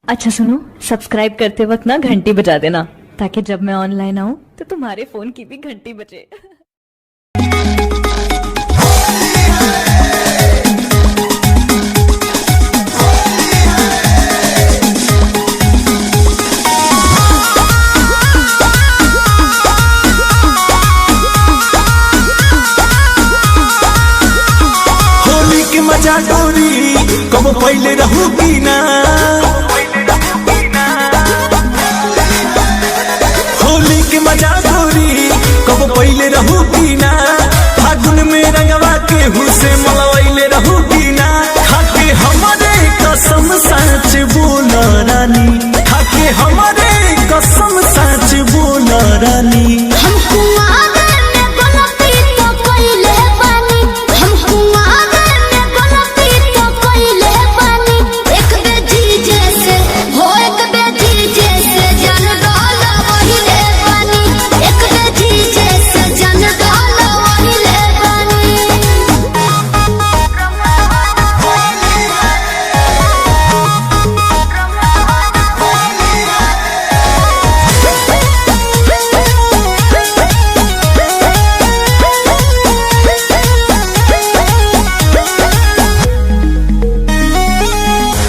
अच्छा सुनो, सब्सक्राइब करते वक्त ना घंटी बजा देना ताकि जब मैं ऑनलाइन आऊं तो तुम्हारे फोन की भी घंटी बजे। होली के मजा गोरी कब पहले रहूगी ना, होली के मजा गोरी कब पहले रहूगी ना, फागुन में रंगवा के हुसे मलवैले रहूगी ना, खाके हमारे कसम सच बोल रानी, खाके हमारे कसम सच बोल रानी।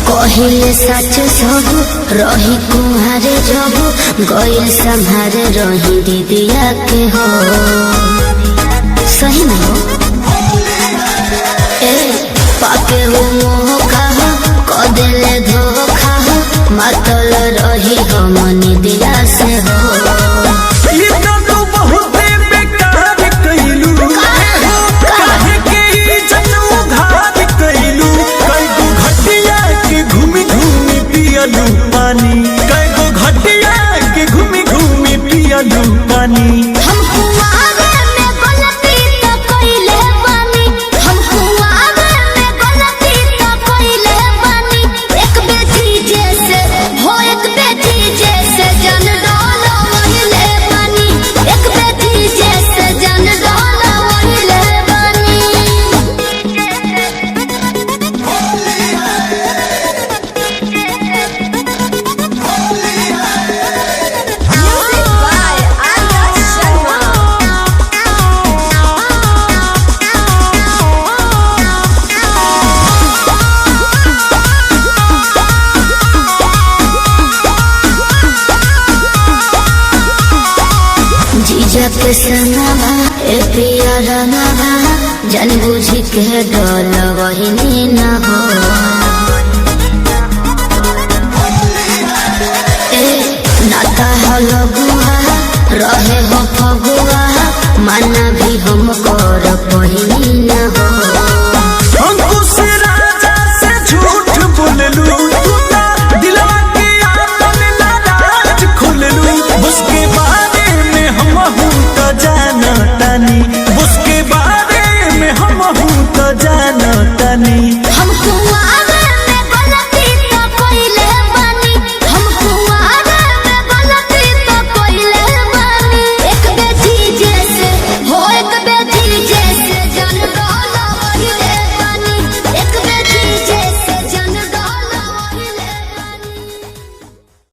पहिले सच सब रही कुम्हारे जब गईल संहारे रही दीदिया के हो सही में हो ए पाके हो मोह कहा कदेले धोखा मातल रही हम निदिया से हो। पानी कईगो घटिया के घूमी घूमी पियलू पानी, हम कुआरे में गलती तो कइले बानी, हम कुआरे में गलती तो कइले बानी, एक बेटी जैसे हो एक बेटी जैसे जन डालो वहिले बानी, एक बेटी जैसे जन डालो वहिले बानी। जीजा के सनवा ए पिया रंगवा जन बुझी के डोल वही न हो।